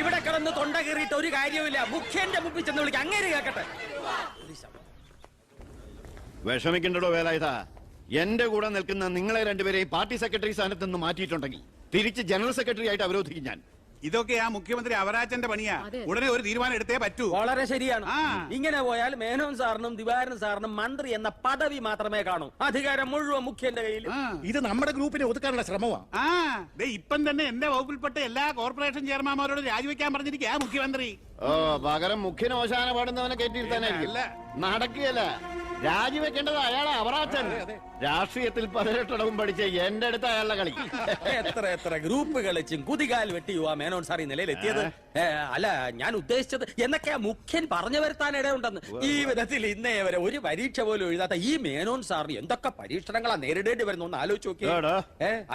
ഇവിടെ കിടന്ന് തൊണ്ട കയറിയിട്ട് ഒരു കാര്യവുമില്ല. മുഖ്യന്റെ മുമ്പിൽ ചെന്ന് വിളിക്കുക. അങ്ങനെ കേക്കട്ടെ. വിഷമിക്കണ്ടോ വേലായുധ. എന്റെ കൂടെ നിൽക്കുന്ന നിങ്ങളെ രണ്ടുപേരെയും പാർട്ടി സെക്രട്ടറി സ്ഥാനത്ത് നിന്ന് മാറ്റിയിട്ടുണ്ടെങ്കിൽ തിരിച്ച് ജനറൽ സെക്രട്ടറി ആയിട്ട് അവരോധിക്കും ഞാൻ. ഇതൊക്കെ ആ മുഖ്യമന്ത്രി അവരാജന്റെ പണിയാ. ഉടനെ ഒരു തീരുമാനം എടുത്തേ പറ്റൂ. വളരെ ശരിയാണ്. ഇങ്ങനെ പോയാൽ മേനോൻ സാറിനും ദിവാരൻ സാറിനും മന്ത്രി എന്ന പദവി മാത്രമേ കാണൂ. അധികാരം മുഴുവൻ മുഖ്യന്റെ കയ്യിൽ. ഇത് നമ്മുടെ ഗ്രൂപ്പിനെ ഒതുക്കാനുള്ള ശ്രമമാണ്. ഇപ്പം തന്നെ എന്റെ വകുപ്പിൽപ്പെട്ട എല്ലാ കോർപ്പറേഷൻ ചെയർമാൻമാരോട് രാജിവെക്കാൻ പറഞ്ഞിരിക്കുക മുഖ്യമന്ത്രി. പകരം മുഖ്യന് ഓശാന പാടുന്നവനെ കയറ്റിയിരുത്താനായിരിക്കും. നടക്കുകയല്ല, രാജിവെക്കേണ്ടത് അയാളെ അവറാച്ചൻ. രാഷ്ട്രീയത്തിൽ 18 പഠിച്ച എന്റെ അടുത്ത് അയാളുടെ കളി. എത്ര ഗ്രൂപ്പ് കളിച്ചും കുതികാൽ വെട്ടിയുവാ മേനോൻ സാർ ഈ നിലയിലെത്തിയത്. അല്ല, ഞാൻ ഉദ്ദേശിച്ചത് എന്നൊക്കെയാ മുഖ്യൻ പറഞ്ഞു വരുത്താൻ ഇടയുണ്ടെന്ന്. ഈ വിധത്തിൽ ഇന്നേ വരെ ഒരു പരീക്ഷ പോലും എഴുതാത്ത ഈ മേനോൻ സാറിന് എന്തൊക്കെ പരീക്ഷണങ്ങളാ നേരിടേണ്ടി വരുന്നു എന്ന് ആലോചിച്ച് നോക്കി.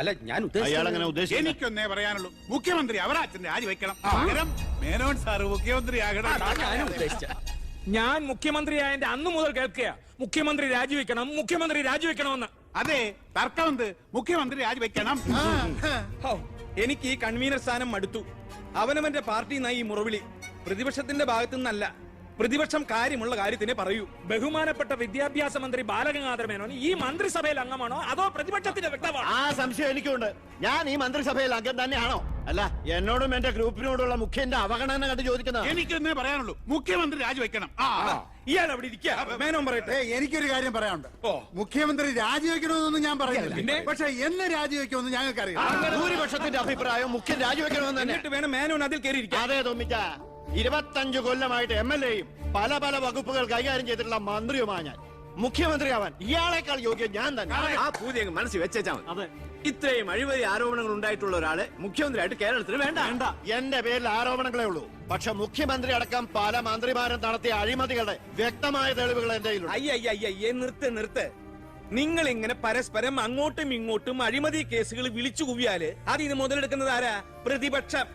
അല്ല, ഞാൻ ഉദ്ദേശിച്ചത് എനിക്കൊന്നേ പറയാനുള്ളൂ, മുഖ്യമന്ത്രി അവരാച്ചൻ രാജിവെക്കണം. പകരം മേനോൻ സാർ മുഖ്യമന്ത്രിയാകണം. ഞാനും ഉദ്ദേശിച്ച ഞാൻ മുഖ്യമന്ത്രിയായതിന്റെ അന്ന് മുതൽ കേൾക്കുക മുഖ്യമന്ത്രി രാജിവെക്കണമെന്ന്. അതെ, തർക്കമെന്ത്? മുഖ്യമന്ത്രി രാജിവെക്കണം. എനിക്ക് ഈ കൺവീനർ സ്ഥാനം മടുത്തു. അവനവന്റെ പാർട്ടി നയി മുറവിളി പ്രതിപക്ഷത്തിന്റെ ഭാഗത്തു നിന്നല്ല. പ്രതിപക്ഷം കാര്യമുള്ള കാര്യത്തിനെ പറയൂ. ബഹുമാനപ്പെട്ട വിദ്യാഭ്യാസ മന്ത്രി ബാലഗംഗാധര മേനോൻ ഈ മന്ത്രിസഭയിൽ അംഗമാണോ അതോ പ്രതിപക്ഷത്തിന്റെ വ്യക്തമാണോ? ആ സംശയം എനിക്കുണ്ട്. ഞാൻ ഈ മന്ത്രിസഭയിൽ അംഗം തന്നെയാണോ? അല്ല, എന്നോടും എന്റെ ഗ്രൂപ്പിനോടുള്ള മുഖ്യന്റെ അവഗണന കണ്ട് ചോദിക്കുന്നത്. എനിക്കൊന്നേ പറയാനുള്ളൂ, മുഖ്യമന്ത്രി രാജിവെക്കണം. ഇയാൾ അവിടെ ഇരിക്കുക. മേനോൻ പറയട്ടെ. എനിക്കൊരു കാര്യം പറയാനുണ്ട്. മുഖ്യമന്ത്രി രാജിവെക്കണമെന്നൊന്നും ഞാൻ പറയുന്നില്ല. പക്ഷെ എന്നെ രാജിവെക്കുമെന്ന് ഞങ്ങൾക്കറിയാം. ഭൂരിപക്ഷത്തിന്റെ അഭിപ്രായം മുഖ്യൻ രാജിവെക്കണമെന്ന് എന്നിട്ട് വേണം മേനോൻ അതിൽ കയറിയിരിക്കാം. അതെ തോമിച്ച, 25 കൊല്ലമായിട്ട് MLA-യും പല വകുപ്പുകൾ കൈകാര്യം ചെയ്തിട്ടുള്ള മന്ത്രിയുമാണ് ഞാൻ. മുഖ്യമന്ത്രിയാവാൻ ഇയാളെക്കാൾ യോഗ്യം ഞാൻ തന്നെ. ആ പൂതി മനസ്സിൽ വെച്ചാൽ മതി. ഇത്രയും അഴിമതി ആരോപണങ്ങൾ ഉണ്ടായിട്ടുള്ള ഒരാളെ മുഖ്യമന്ത്രിയായിട്ട് കേരളത്തിന് വേണ്ട. എന്റെ പേരിൽ ആരോപണങ്ങളേ ഉള്ളൂ. പക്ഷെ മുഖ്യമന്ത്രി അടക്കം പല മന്ത്രിമാരും നടത്തിയ അഴിമതികളുടെ വ്യക്തമായ തെളിവുകൾ എന്റെ കയ്യിലുണ്ട്. അയ്യയ്യേ, നിർത്ത്. നിങ്ങൾ ഇങ്ങനെ പരസ്പരം അങ്ങോട്ടും ഇങ്ങോട്ടും അഴിമതി കേസുകൾ വിളിച്ചു കുവിയാല് അതിന് മുതലെടുക്കുന്നത് ആരാ? പ്രതിപക്ഷം.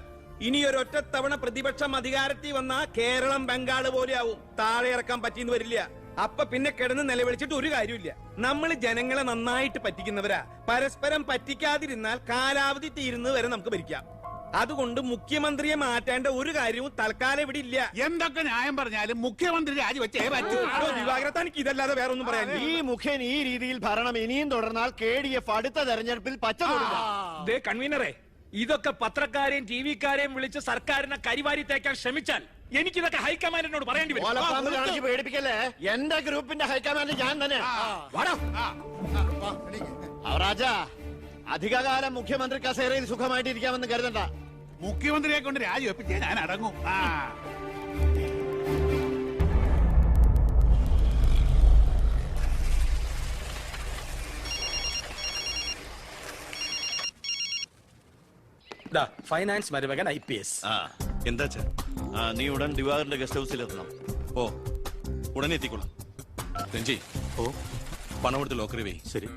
ഇനിയൊരൊറ്റ തവണ പ്രതിപക്ഷം അധികാരത്തിൽ വന്നാ കേരളം ബംഗാള് പോലെയാവും. താഴെ ഇറക്കാൻ പറ്റിയെന്ന് വരില്ല. അപ്പൊ പിന്നെ കിടന്ന് നിലവിളിച്ചിട്ട് ഒരു കാര്യമില്ല. നമ്മൾ ജനങ്ങളെ നന്നായിട്ട് പറ്റിക്കുന്നവരാ. പരസ്പരം പറ്റിക്കാതിരുന്നാൽ കാലാവധി തീരുന്നത് വരെ നമുക്ക് ഭരിക്കാം. അതുകൊണ്ട് മുഖ്യമന്ത്രിയെ മാറ്റേണ്ട ഒരു കാര്യവും തൽക്കാലം ഇവിടെ ഇല്ല. എന്തൊക്കെ ന്യായം പറഞ്ഞാലും മുഖ്യമന്ത്രി രാജിവെച്ചേ പറ്റൂ. ദിവാകരത്താനിക്ക് ഇതല്ലാതെ വേറെ ഒന്നും പറയാൻ. ഈ മുഖ്യൻ ഈ രീതിയിൽ ഭരണം ഇനിയും തുടർന്നാൽ KDF അടുത്ത തെരഞ്ഞെടുപ്പിൽ പച്ച കൺവീനറെ, ഇതൊക്കെ പത്രക്കാരെയും TV-ക്കാരെയും വിളിച്ച് സർക്കാരിനെ കരിവാരി തേക്കാൻ ശ്രമിച്ചാൽ എനിക്കിതൊക്കെ ഹൈക്കമാൻഡിനോട് പറയേണ്ടി വരും. പേടിപ്പിക്കല്ലേ. എന്റെ ഗ്രൂപ്പിന്റെ ഹൈക്കമാൻഡ് ഞാൻ തന്നെ. അവറാജ, അധികകാലം മുഖ്യമന്ത്രി കസേരയിൽ സുഖമായിട്ടിരിക്കാമെന്ന് കരുതണ്ട. മുഖ്യമന്ത്രിയെ കൊണ്ട് രാജിവെപ്പിച്ചേ ഞാൻ അടങ്ങും. ഫൈനാൻസ് മരുമകൻ IPS. എന്താ നീ ഉടൻ ദിവാകരന്റെ ഗസ്റ്റ് ഹൗസിൽ എത്തണം. ഉടനെ എത്തിക്കൊള്ളാം. രഞ്ജി, പണം കൊടുത്ത് ലോക്കറി വേ. ശരി.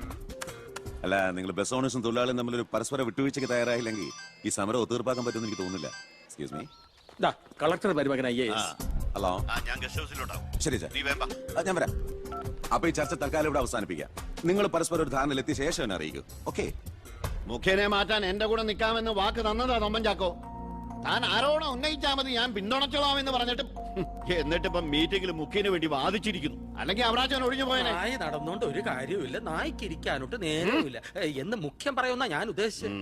അല്ല, നിങ്ങൾ ബസ് ഓണേഴ്സും തൊഴിലാളിയും തമ്മിൽ ഒരു പരസ്പര വിട്ടുവീഴ്ചയ്ക്ക് തയ്യാറായില്ലെങ്കിൽ ഈ സമരം ഒത്തീർപ്പാക്കാൻ പറ്റുമെന്ന് എനിക്ക് തോന്നുന്നില്ല. Excuse me. കളക്ടർ മരുമകൻ IAS. ഹലോ. ഞാൻ ഗസ്റ്റ് ഹൗസിലുണ്ടാവും. ശരി സാർ, ഞാൻ വരാം. അപ്പൊ ഈ ചർച്ച തൽക്കാലം ഇവിടെ അവസാനിപ്പിക്കാം. നിങ്ങൾ പരസ്പരം ഒരു ധാരണയിലെത്തിയ ശേഷം എന്നെ അറിയിക്കൂ. ഓക്കെ. മുഖ്യനെ മാറ്റാൻ എന്റെ കൂടെ നിൽക്കാമെന്ന് വാക്ക് തന്നതാ തൊമ്മൻ ചാക്കോ. താൻ ആരോപണം ഉന്നയിച്ചാൽ മതി, ഞാൻ പിന്തുണച്ചോളാമെന്ന് പറഞ്ഞിട്ട് എന്നിട്ടിപ്പം മീറ്റിംഗിൽ മുഖ്യന് വേണ്ടി വാദിച്ചിരിക്കുന്നു. അല്ലെങ്കിൽ അവരാച്ചൻ ഒഴിഞ്ഞു പോയനെ. നായ നടന്നുകൊണ്ട് ഒരു കാര്യമില്ല, നായ്ക്ക് ഇരിക്കാനോട്ട് നേരമില്ല എന്ന് മുഖ്യം പറയുന്ന ഞാൻ ഉദ്ദേശിച്ചത്.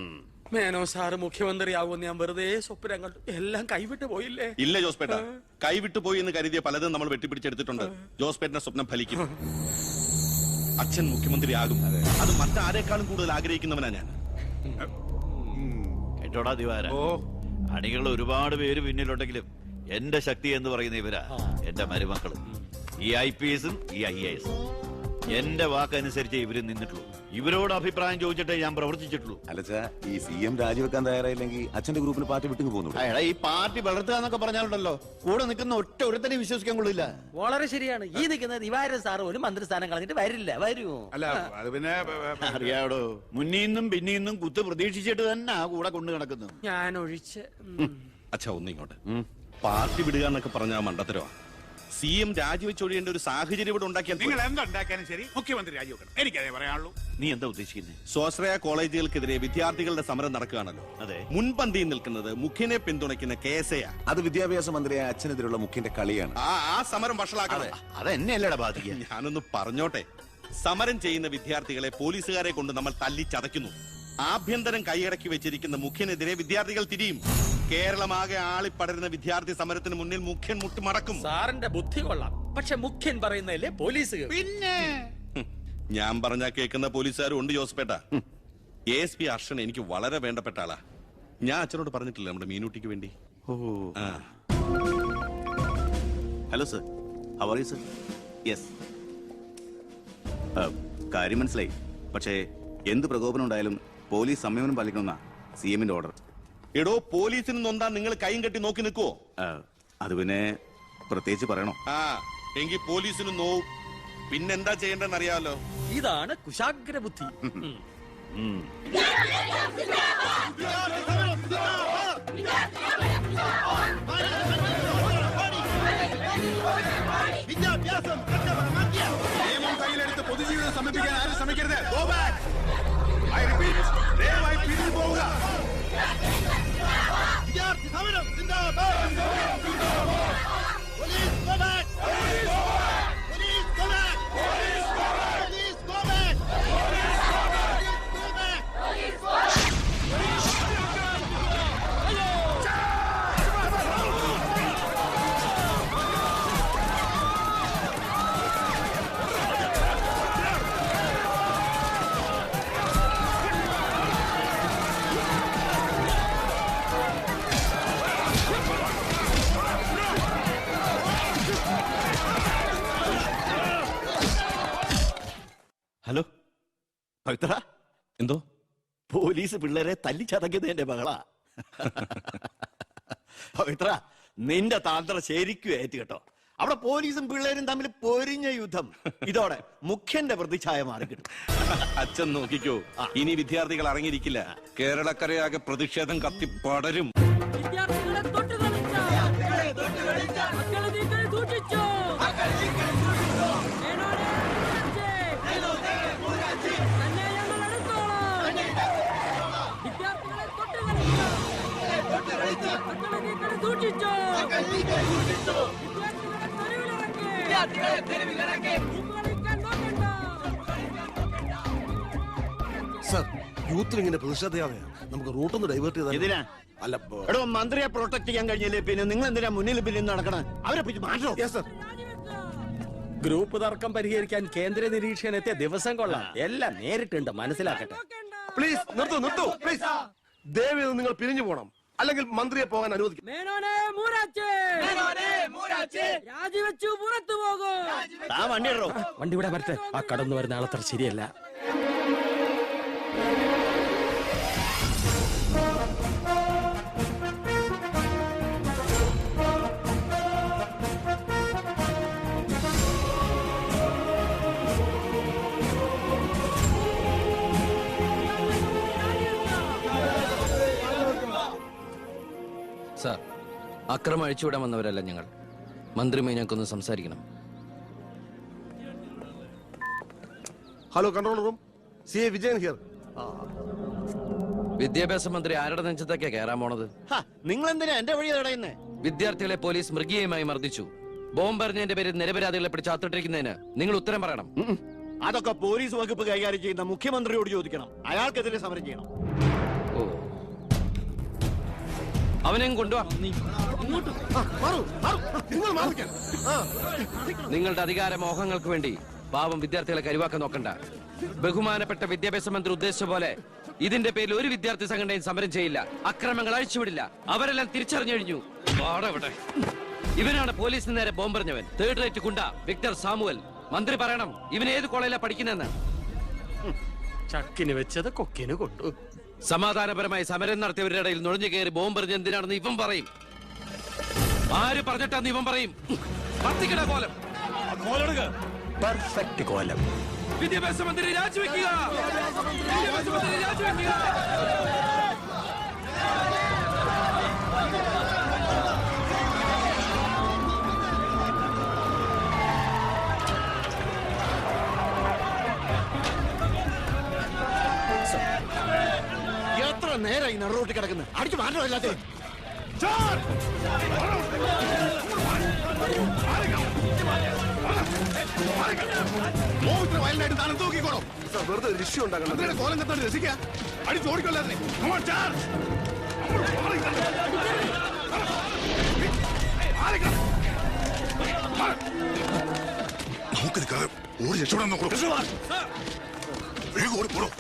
മേനോ സാറ് മുഖ്യമന്ത്രിയാവുമെന്ന് ഞാൻ വെറുതെ സ്വപ്നം കണ്ടു. എല്ലാം കൈവിട്ടു പോയില്ലേ? ഇല്ല ജോസ്പേട്ട, കൈവിട്ടു പോയി എന്ന് കരുതിയ പലതും നമ്മൾ വെട്ടിപ്പിടിച്ചെടുത്തിട്ടുണ്ട്. ജോസ്പേട്ടന്റെ സ്വപ്നം ഫലിക്കും. അച്ഛൻ മുഖ്യമന്ത്രിയാകും. അത് മറ്റാരേക്കാളും കൂടുതൽ ആഗ്രഹിക്കുന്നവനാ ഞാൻ. കേട്ടോടാ ദിവാര, അണികൾ ഒരുപാട് പേര് പിന്നിലുണ്ടെങ്കിലും എന്റെ ശക്തി എന്ന് പറയുന്ന ഇവരാ എന്റെ മരുമക്കള്. ഈ IPS-ഉം ഈ IAS-ഉം എന്റെ വാക്കനുസരിച്ച് ഇവര് നിന്നിട്ടുള്ളൂ. ഇവരോട് അഭിപ്രായം ചോദിച്ചിട്ടേ ഞാൻ പ്രവർത്തിച്ചിട്ടുള്ളൂ. അല്ലച്ചാ ഈ CM രാജിവെക്കാൻ തയ്യാറായില്ലെങ്കിൽ അച്ഛന്റെ ഗ്രൂപ്പിൽ പാർട്ടി വിട്ടു പോകുന്നു. എടാ ഈ പാർട്ടി വളർത്തുക എന്നൊക്കെ പറഞ്ഞാലുണ്ടല്ലോ, കൂടെ നിൽക്കുന്ന ഒറ്റ ഒരുത്തനെ വിശ്വസിക്കാൻ കൊള്ളില്ല. വളരെ ശരിയാണ്. ഈ നിൽക്കുന്ന ദിവാരൻ സാറ് ഒരു മന്ത്രിസ്ഥാനം കളഞ്ഞിട്ട് വരില്ല. വരുമോ? അല്ല അത് പിന്നെ അറിയാടോ, മുന്നീന്നും പിന്നീന്നും കുത്ത് പ്രതീക്ഷിച്ചിട്ട് തന്നെ ആ കൂടെ കൊണ്ടു നടക്കുന്നു. ഞാൻ ഒഴിച്ച് അച്ഛാ ഒന്നിങ്ങോട്ട്. പാർട്ടി വിടുക എന്നൊക്കെ പറഞ്ഞ മണ്ടത്തരോ. CM രാജിവെച്ചൊഴിയേണ്ട ഒരു സാഹചര്യം ഇവിടെ ഉണ്ടാക്കിയാൽ നിങ്ങൾ എന്തുണ്ടാക്കാനും ശരി മുഖ്യമന്ത്രി രാജിവെക്കണം. എനിക്കതേ പറയാനുള്ളൂ. നീ എന്താ ഉദ്ദേശിക്കുന്നത്? സ്വാശ്രയ കോളേജുകൾക്കെതിരെ വിദ്യാർത്ഥികളുടെ സമരം നടക്കുകയാണല്ലോ. അതെ. മുൻപന്തിയിൽ നിൽക്കുന്നത് മുഖ്യനെ പിന്തുണയ്ക്കുന്ന KSA. അത് വിദ്യാഭ്യാസ മന്ത്രിയായ അച്ഛനെതിരുള്ള മുഖ്യന്റെ കളിയാണ്. ആ സമരം വഷളാക്കണേ. അതെന്നെയല്ലടാ ബാധിക്കുക. ഞാനൊന്ന് പറഞ്ഞോട്ടെ. സമരം ചെയ്യുന്ന വിദ്യാർത്ഥികളെ പോലീസുകാരെ കൊണ്ട് നമ്മൾ തല്ലിച്ചതയ്ക്കുന്നു. ആഭ്യന്തരം കൈയടക്കി വെച്ചിരിക്കുന്ന മുഖ്യനെതിരെ വിദ്യാർത്ഥികൾ തിരിയും. കേരളമാകെ ആളിപ്പടരുന്ന വിദ്യാർത്ഥി സമരത്തിന് മുന്നിൽ മുഖ്യൻ മുട്ടിമടക്കും. സാറിന്റെ ബുദ്ധി കൊള്ളാം. പക്ഷെ മുഖ്യൻ പറയുന്നതല്ലേ പോലീസ്. പിന്നെ ഞാൻ പറഞ്ഞാ കേൾക്കുന്ന പോലീസുകാരും ഉണ്ട് ജോസ്പേട്ട. ASP അർഷൻ എനിക്ക് വളരെ വേണ്ടപ്പെട്ട ആളാ. ഞാൻ അച്ഛനോട് പറഞ്ഞിട്ടില്ല നമ്മുടെ മീനൂട്ടിക്ക് വേണ്ടി. Hello sir, how are you sir? Yes, കാര്യം മനസ്സിലായി. പക്ഷേ എന്ത് പ്രകോപനം ഉണ്ടായാലും പോലീസ് സംയമനം പാലിക്കണമെന്നാ CMന്റെ ഓർഡർ. എടോ, പോലീസിന് നൊന്താൻ നിങ്ങൾ കൈയും കെട്ടി നോക്കി നിൽക്കുവോ? അത് പിന്നെ പ്രത്യേകിച്ച് പറയണോ? എങ്കിൽ പോലീസിന് നോവും. പിന്നെന്താ ചെയ്യേണ്ടെന്ന് അറിയാമല്ലോ. ഇതാണ് കുശാഗ്ര ബുദ്ധി. നിയമം കയ്യിലെടുത്ത് പൊതുജീവിതം സമർപ്പിക്കാൻ ആരും ശ്രമിക്കരുത്. Go back. I repeat, ദയവായി പിന്നിൽ പോവുക. വിദ്യാർത്ഥി സമരം സിന്ദാബാദ്. Police go back. Police go back. Police go back. Police go back. Police go back. Police go back. Hello Pavithra, എന്തോ പോലീസ് പിള്ളേരെ തല്ലിച്ചതക്കിയത് എന്റെ മകളാ. പവിത്ര, നിന്റെ താന്ത്രം ശരിക്കും ഏറ്റ് കേട്ടോ. അവിടെ പോലീസും പിള്ളേരും തമ്മിൽ പൊരിഞ്ഞ യുദ്ധം. ഇതോടെ മുഖ്യന്റെ പ്രതിച്ഛായ മാറിക്കിട്ടും. അച്ഛൻ നോക്കിക്കോ, ഇനി വിദ്യാർത്ഥികൾ ഇറങ്ങിയിരിക്കില്ല. കേരളക്കരയാകെ പ്രതിഷേധം കത്തിപ്പടരും. വിദ്യാർത്ഥികളെ തൊട്ട് കളിച്ച മക്കളെ നീക്കൾ സൂക്ഷിച്ചു. തന്നെ ഞങ്ങൾ എടുത്തോളാം. വിദ്യാർത്ഥികളെ തൊട്ട് കളിച്ച മക്കളെ നീക്കൾ സൂക്ഷിച്ചു. വിദ്യാർത്ഥികളെ തെരുവിലിറക്കി. കളിക്കാൻ നോക്കണ്ട. സർ, യൂത്തിന് ഇങ്ങനെ പ്രതിഷേധയാവുകയാണ്. നമുക്ക് റൂട്ടൊന്ന് ഡൈവേർട്ട് ചെയ്താൽ. ഇതിനാ അല്ല, എടോ, മന്ത്രിയെ പ്രൊട്ടക്ട് ചെയ്യാൻ കഴിഞ്ഞില്ലേ പിന്നെ നിങ്ങൾ എന്തിനാ മുന്നിൽ പിന്നിൽ നടക്കണം? അവരെ പിടിച്ച് മാറ്റോ? സർ. ഗ്രൂപ്പ് തർക്കം പരിഹരിക്കാൻ കേന്ദ്ര നിരീക്ഷകൻ എത്തിയ ദിവസം കൊള്ളാം. എല്ലാം നേരിട്ടുണ്ട്, മനസ്സിലാക്കട്ടെ. പ്ലീസ് നിർത്തൂ പ്ലീസ്. ദയവ് നിങ്ങൾ പിരിഞ്ഞു പോകണം, അല്ലെങ്കിൽ മന്ത്രിയെ പോകാൻ അനുവദിക്കും. മേനോനെ മൂരാച്ചേ രാജിവെച്ചു പുറത്തു പോകും. ആ വണ്ടി ഇടോ. വണ്ടി ഇവിടെ വരട്ടെ. ആ കടന്നു വരുന്ന ആളത്ര ശരിയല്ല. സാർ, അക്രമം അഴിച്ചുവിടാൻ വന്നവരല്ല ഞങ്ങൾ. മന്ത്രിയുമായി ഞങ്ങൾക്കൊന്ന് സംസാരിക്കണം. Hello, control room. CA Vijayan here. വിദ്യാഭ്യാസ മന്ത്രി ആരുടെ നെഞ്ചത്തൊക്കെയാ കയറാൻ പോണത്? നിങ്ങൾ എന്തിനാ എന്റെ വഴി തടയുന്നേ? വിദ്യാർത്ഥികളെ പോലീസ് മൃഗീയമായി മർദ്ദിച്ചു. ബോംബെറിഞ്ഞതിന്റെ പേരിൽ നിരപരാധികളെ പിടിച്ച് അത്തിട്ടിരിക്കുന്നതിന് നിങ്ങൾ ഉത്തരം പറയണം. അതൊക്കെ പോലീസ് വകുപ്പ് കൈകാര്യം ചെയ്യുന്ന മുഖ്യമന്ത്രിയോട് ചോദിക്കണം. അയാൾക്കെതിരെ സമരം ചെയ്യണം. ഓ, അവനെയും കൊണ്ടുവാ. നിങ്ങളുടെ അധികാര മോഹങ്ങൾക്ക് വേണ്ടി പാവം വിദ്യാർത്ഥികളെ കരുവാക്കാൻ നോക്കണ്ട. ബഹുമാനപ്പെട്ട വിദ്യാഭ്യാസ മന്ത്രി ഉദ്ദേശിച്ച പോലെ ഇതിന്റെ പേരിൽ ഒരു വിദ്യാർത്ഥി സംഘടനയും സമരം ചെയ്യില്ല. അക്രമങ്ങൾ അഴിച്ചുവിടില്ല. അവരെല്ലാം തിരിച്ചറിഞ്ഞു കഴിഞ്ഞു. ഇവനാണ് പോലീസിന് നേരെ ബോംബെറിഞ്ഞവൻ. 3rd റേറ്റ് ഗുണ്ട വിക്ടർ സാമുവൽ. മന്ത്രി പറയണം ഇവൻ ഏത് കോളേജിലാണ് പഠിക്കുന്നതെന്ന്. ചക്കിന് വെച്ചത് കൊക്കിന് കൊണ്ടു. സമാധാനപരമായി സമരം നടത്തിയവരുടെ ഇടയിൽ നുഴഞ്ഞു കയറി ബോംബെറിഞ്ഞ് എന്തിനാണെന്ന് ഇവൻ പറയും. ആര് പറഞ്ഞിട്ടാന്ന് ഇവൻ പറയും. കത്തിക്കട കോലം. പെർഫെക്റ്റ് കോലം. വിദ്യാഭ്യാസ മന്ത്രി രാജിവെക്കുക. വിദ്യാഭ്യാസ മന്ത്രി രാജിവെക്കുക. എത്ര നേരം ഈ നടുറോട്ടി കിടക്കുന്നത്? അടിച്ചു മാറ്റമില്ലാത്ത വയലിനായിട്ട് താനും തൂക്കിക്കോളും. വെറുതെ ഒരു ഇഷ്യൂ ഉണ്ടാക്കണം. കോലം കത്താണ്ട് രസിക്കുക. അടിച്ച് ഓടിക്കൊള്ളാതെ. നമുക്ക് നിൽക്കാതെ ഓടി രക്ഷപ്പെടാൻ നോക്കൂ. വേഗം ഓടിപ്പോടോ.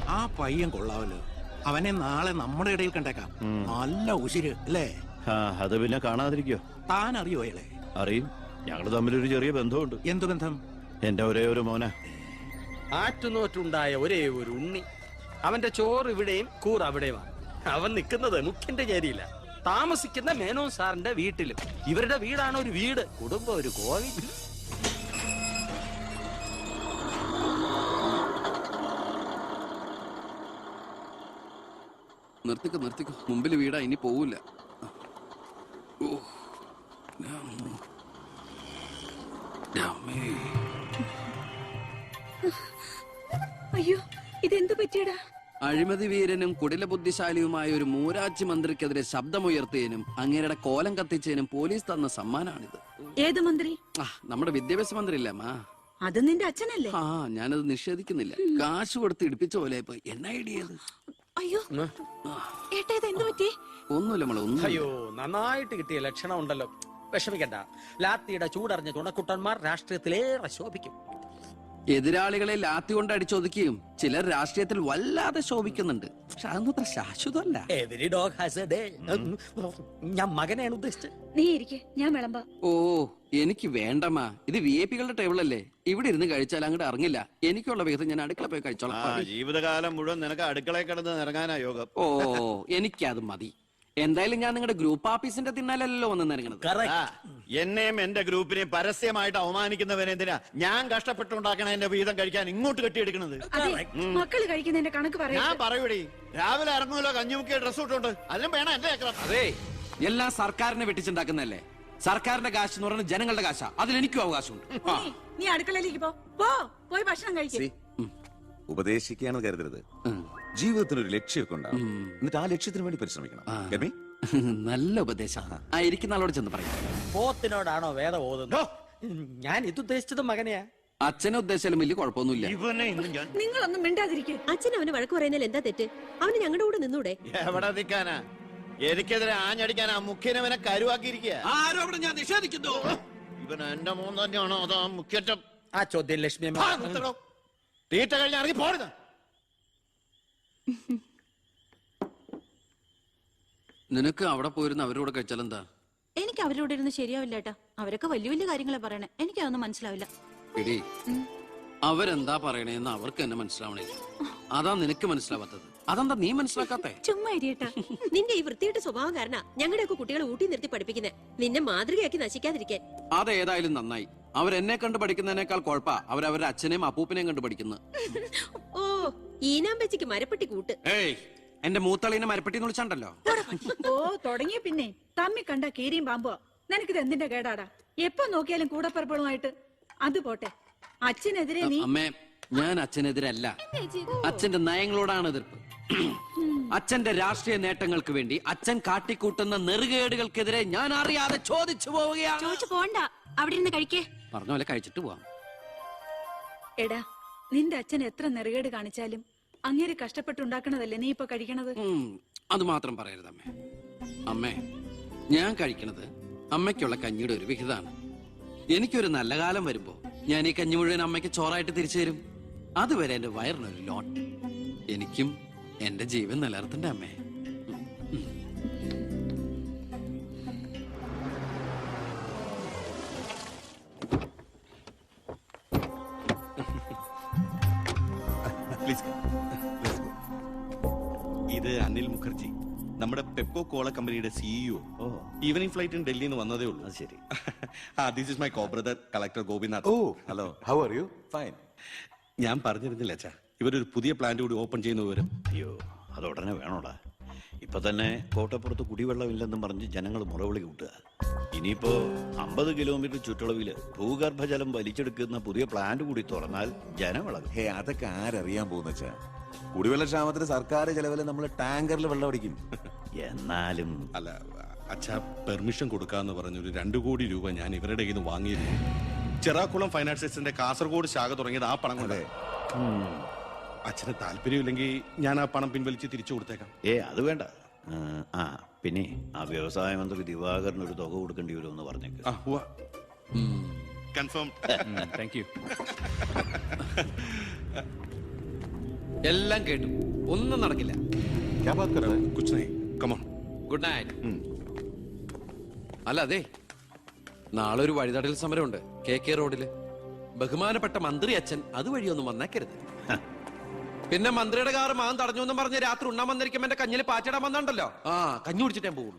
ആ പയ്യൻ കൊള്ളാവല്ലോ. അവനെ നാളെ നമ്മുടെ ഇടയിൽ കണ്ടേക്കാം. നല്ല ഉശിര് അല്ലേ? അത് പിന്നെ കാണാതിരിക്കോ? താൻ അറിയോ അയാളെ? അറിയും. ഞങ്ങൾ തമ്മിലൊരു ചെറിയ ബന്ധമുണ്ട്. എന്തു ബന്ധം? എന്റെ ഒരേ ഒരു മോന. ആറ്റുനോറ്റുണ്ടായ ഒരേ ഒരു ഉണ്ണി. അവന്റെ ചോറ് ഇവിടെയും കൂറ് അവിടെയുമാണ്. അവൻ നിൽക്കുന്നത് മുഖ്യന്റെ ചേരിയില്ല, താമസിക്കുന്ന മേനോൻ സാറിന്റെ വീട്ടിലും. ഇവരുടെ വീടാണ് ഒരു വീട്, കുടുംബം ഒരു കോവിൽ. നിർത്തിക്കോ. മുമ്പിൽ വീടാ, ഇനി പോവില്ല. അയ്യോ, ഇതെന്ത് പറ്റിയടാ? അഴിമതി വീരനും കുടില ബുദ്ധിശാലിയുമായ ഒരു മൂരാജി മന്ത്രിക്കെതിരെ ശബ്ദമുയർത്തിയതിനും അങ്ങേരുടെ കോലം കത്തിച്ചതിനും പോലീസ് തന്ന സമ്മാനാണിത്. ഏത് മന്ത്രി? നമ്മുടെ വിദ്യാഭ്യാസ മന്ത്രി ഇല്ലേ അമ്മ? അത് നിന്റെ അച്ഛനല്ലേ? ആ, ഞാനത് നിഷേധിക്കുന്നില്ല. കാശ് കൊടുത്ത് ഇടിപ്പിച്ച പോലെ ഇപ്പൊ എന്നെ ഐഡിയത്. അയ്യോ ഏട്ടാ, ഇത് എന്ത് പറ്റി? ഒന്നുമില്ല മോളെ, ഒന്നും. അയ്യോ, നന്നായിട്ട് കിട്ടിയ ലക്ഷണം ഉണ്ടല്ലോ. വിഷമിക്കണ്ട. ലാത്തിയുടെ ചൂടറിഞ്ഞ തുണക്കുട്ടന്മാർ രാഷ്ട്രീയത്തിലേറെ ശോഭിക്കും. എതിരാളികളെ ലാത്തി കൊണ്ട് അടിച്ചൊതുക്കിയും ചിലർ രാഷ്ട്രീയത്തിൽ വല്ലാതെ ശോഭിക്കുന്നുണ്ട്. പക്ഷെ അതൊന്നും അത്ര ശാശ്വതമല്ല. Every dog has a day. ഞാൻ മകനെയാണ് ഉദ്ദേശിച്ചത്. നീ ഇരിക്കെ, ഞാൻ വിളമ്പാ. ഓ, എനിക്ക് വേണ്ടമ്മ. ഇത് VIP-കളുടെ ടേബിൾ അല്ലേ? ഇവിടെ ഇരുന്ന് കഴിച്ചാൽ അങ്ങോട്ട് ഇറങ്ങില്ല. എനിക്കുള്ള വിധം ഞാൻ അടുക്കള പോയി കഴിച്ചോളാം. ജീവിതകാലം മുഴുവൻ നിനക്ക് അടുക്കളയിൽ കിടന്ന് ഇറങ്ങാനാ യോഗം. ഓ, എനിക്കത് മതി. എന്തായാലും ഞാൻ നിങ്ങളുടെ ഗ്രൂപ്പ് ഓഫീസിന്റെ തിന്നാലല്ലോ വന്ന് നിറങ്ങണത്. എന്നെയും എന്റെ ഗ്രൂപ്പിനെ പരസ്യമായിട്ട് അവമാനിക്കുന്നവനെന്തിനാ ഞാൻ കഷ്ടപ്പെട്ടുണ്ടാക്കണ എന്റെ വീതം കഴിക്കാൻ ഇങ്ങോട്ട് കെട്ടിയെടുക്കണത്? മക്കള് കഴിക്കുന്നതിന്റെ കണക്ക് പറയാ. ഞാൻ പറയൂടി, രാവിലെ ഇറങ്ങുമല്ലോ കഞ്ഞിമുക്കിയ ഡ്രസ് ഇട്ടുണ്ട്, അതിനും വേണം എന്റെ ചക്രം. അതെ, എല്ലാം സർക്കാരിനെ വെട്ടിച്ചുണ്ടാക്കുന്നല്ലേ. സർക്കാരിന്റെ കാശ് എന്ന് പറയുന്നത് ജനങ്ങളുടെ കാശാ. അതിലെനിക്കും അവകാശമുണ്ട്. നീ അടുക്കളയിലേക്ക് പോയി ഭക്ഷണം കഴിക്കും. ഉപദേശിക്കുകയാണ് കരുതരുത്. ജീവിതത്തിനൊരു ലക്ഷ്യമൊക്കെ ഉണ്ടാവും. എന്നിട്ട് ആ ലക്ഷ്യത്തിന് വേണ്ടി പരിശ്രമിക്കണം. ഗർമി, നല്ല ഉപദേശം. ഇരിക്കുന്ന ആളോട് ചെന്ന് പറയും. പോത്തിനോടാണോ വേദം ഓതുന്നത്? ഞാൻ ഇതുദ്ദേശിച്ചത് മകനെയാ. അച്ഛനെ ഉദ്ദേശിച്ചാലും വലിയ കുഴപ്പമൊന്നുമില്ല. നിങ്ങളൊന്നും മിണ്ടാതിരിക്കും. അച്ഛൻ അവന് വഴക്ക് പറയുന്നതിൽ എന്താ തെറ്റ്? അവന് ഞങ്ങളുടെ കൂടെ നിന്നൂടെ? എവിടെ നിൽക്കാനാ? എനിക്കെതിരെ ആഞ്ഞടിക്കാൻ ആ മുഖ്യനവനെ കരുവാക്കിയിരിക്കുക. ആരോപണം ഞാൻ നിഷേധിക്കുന്നു. ഇവൻ എന്റെ മോൻ തന്നെയാണോ അതാ മുഖ്യറ്റം? ആ ചോദ്യം ലക്ഷ്മി തീറ്റ കഴിഞ്ഞ് ഇറങ്ങി പോരുത്. നിനക്ക് അവിടെ പോയിരുന്ന അവരോട് കഴിച്ചാലെന്താ? എനിക്ക് അവരോട് ഇരുന്ന് ശരിയാവില്ല ഏട്ടാ. അവരൊക്കെ വലിയ വലിയ കാര്യങ്ങളെ പറയണേ. എനിക്കതൊന്നും മനസ്സിലാവില്ല. എടീ, അവരെന്താ പറയണേന്ന് അവർക്ക് എന്നെ മനസ്സിലാവണില്ല. അതാ നിനക്ക് മനസ്സിലാവാത്തത്. അതെന്താ നീ മനസ്സിലാക്കാത്തെ? ചുമ്മാ ഇരിയട്ടാ. നിന്റെ ഈ വൃത്തിയുടെ സ്വഭാവം കാരണം ഞങ്ങളുടെയൊക്കെ കുട്ടികളെ ഊട്ടി നിർത്തി പഠിപ്പിക്കുന്നത് നിന്നെ മാതൃകയാക്കി നശിക്കാതിരിക്കാൻ. അതേതായാലും നന്നായി. അവരെന്നെ കണ്ട് പഠിക്കുന്നതിനേക്കാൾ കുഴപ്പാ അവരവരുടെ അച്ഛനെയും അപ്പൂപ്പനെയും കണ്ട് പഠിക്കുന്നത്. ഓ, ഈനാമ്പച്ചിക്ക് മരപ്പെട്ടി കൂട്ട്. ഏയ്, എന്റെ മൂത്തളീനെ മരപ്പെട്ടി എന്ന് വിളിച്ചാണ്ടല്ലോ. ഓ, തുടങ്ങിയ പിന്നെ തമ്മി കണ്ട കീരിയും പാമ്പോ. നിനക്കിത് എന്തിന്റെ കേടാടാ? എപ്പോ നോക്കിയാലും കൂടപ്പറപ്പുകളുമായിട്ട്. അത് പോട്ടെ, അച്ഛനെതിരെ നീ. അമ്മേ, ഞാൻ അച്ഛനെതിരല്ല. അച്ഛന്റെ നയങ്ങളോടാണ് എതിർപ്പ്. അച്ഛന്റെ രാഷ്ട്രീയ നേട്ടങ്ങൾക്ക് വേണ്ടി അച്ഛൻ കാട്ടിക്കൂട്ടുന്ന നെറുകേടുകൾക്കെതിരെ ഞാൻ അറിയാതെ ചോദിച്ചു പോവുകയാണ്. ചോദിച്ചു പോണ്ട, അവിടെ ഇരുന്ന് കഴിക്കേ. പറഞ്ഞ പോലെ കഴിച്ചിട്ട് പോവാം. എടാ, നിന്റെ അച്ഛൻ എത്ര നെറുകേട് കാണിച്ചാലും അങ്ങേര് കഷ്ടപ്പെട്ടുണ്ടാക്കണതല്ലേ നീ ഇപ്പൊ കഴിക്കണത്? അത് മാത്രം പറയരുത് അമ്മേ. അമ്മേ, ഞാൻ കഴിക്കണത് അമ്മയ്ക്കുള്ള കഞ്ഞിയുടെ ഒരു വിഹിതമാണ്. എനിക്കൊരു നല്ല കാലം വരുമ്പോ ഞാൻ ഈ കഞ്ഞി മുഴുവൻ അമ്മയ്ക്ക് ചോറായിട്ട് തിരിച്ചു തരും. അതുവരെ എന്റെ വയറിനൊരു ലോട്ട്. എനിക്കും എന്റെ ജീവൻ നിലനിർത്തണ്ടേ അമ്മേ. ഇത് അനിൽ മുഖർജി, നമ്മുടെ പെപ്കോ കോള കമ്പനിയുടെ സിഇഒ. ഈവനിംഗ് ഫ്ലൈറ്റിന് ഡൽഹിയിൽ നിന്ന് വന്നതേ ഉള്ളൂ. ശരി. This is my co brother collector Gopinath. Oh hello, how are you? Fine. ഞാൻ പറഞ്ഞിരുന്നില്ല അച്ഛാ, ഇവരൊരു പുതിയ പ്ലാന്റ് കൂടി ഓപ്പൺ ചെയ്യുന്ന വിവരം. അയ്യോ, അത് ഉടനെ വേണോടാ. ഇപ്പൊ തന്നെ കോട്ടപ്പുറത്ത് കുടിവെള്ളമില്ലെന്നും പറഞ്ഞ് ജനങ്ങൾ മുറവിളി കൂട്ടുക. ഇനിയിപ്പോ 50 കിലോമീറ്റർ ചുറ്റളവില് ഭൂഗർഭജലം വലിച്ചെടുക്കുന്ന പുതിയ പ്ലാന്റ് കൂടി തുറന്നാൽ ജനവിളകും. ഹേ, അതൊക്കെ ആരറിയാൻ പോകുന്ന വെച്ചാ? കുടിവെള്ള ക്ഷാമത്തിന് സർക്കാർ ചെലവില് നമ്മൾ ടാങ്കറിൽ വെള്ളം അടിക്കും. എന്നാലും അല്ല അച്ഛാ, പെർമിഷൻ കൊടുക്കാന്ന് പറഞ്ഞൊരു 2 കോടി രൂപ ഞാൻ ഇവരുടെ കയ്യിൽ നിന്ന് വാങ്ങിയിരുന്നു. ചെറാക്കുളം ഫൈനാൻസിന്റെ കാസർഗോഡ് ശാഖ തുടങ്ങിയത് ആ പണം കൊണ്ടേ. അച്ഛന് താല്പര്യമില്ലെങ്കിൽ ഞാൻ ആ പണം പിൻവലിച്ച് തിരിച്ചു കൊടുത്തേക്കാം. അത് വേണ്ട. പിന്നെ ആ വ്യവസായ മന്ത്രി ദിവാകരന് ഒരു തുക കൊടുക്കേണ്ടി വരുമെന്ന് പറഞ്ഞേക്ക്. കൺഫേം. Thank you. എല്ലാം കേട്ടു, ഒന്നും നടക്കില്ല. Good night. അല്ല അതെ, നാളെ ഒരു വഴിതടൽ സമരമുണ്ട് KK റോഡില്. ബഹുമാനപ്പെട്ട മന്ത്രി അച്ഛൻ അതുവഴിയൊന്നും വന്നേക്കരുത്. പിന്നെ മന്ത്രിയുടെ കാറ് മാൻ തടഞ്ഞു എന്നും പറഞ്ഞ് രാത്രി ഉണ്ണാൻ വന്നിരിക്കുമ്പോ എന്റെ കഞ്ഞില് പാറ്റിടാൻ വന്നുണ്ടല്ലോ. കഞ്ഞി കുടിച്ചിട്ടേ പോകുള്ളൂ.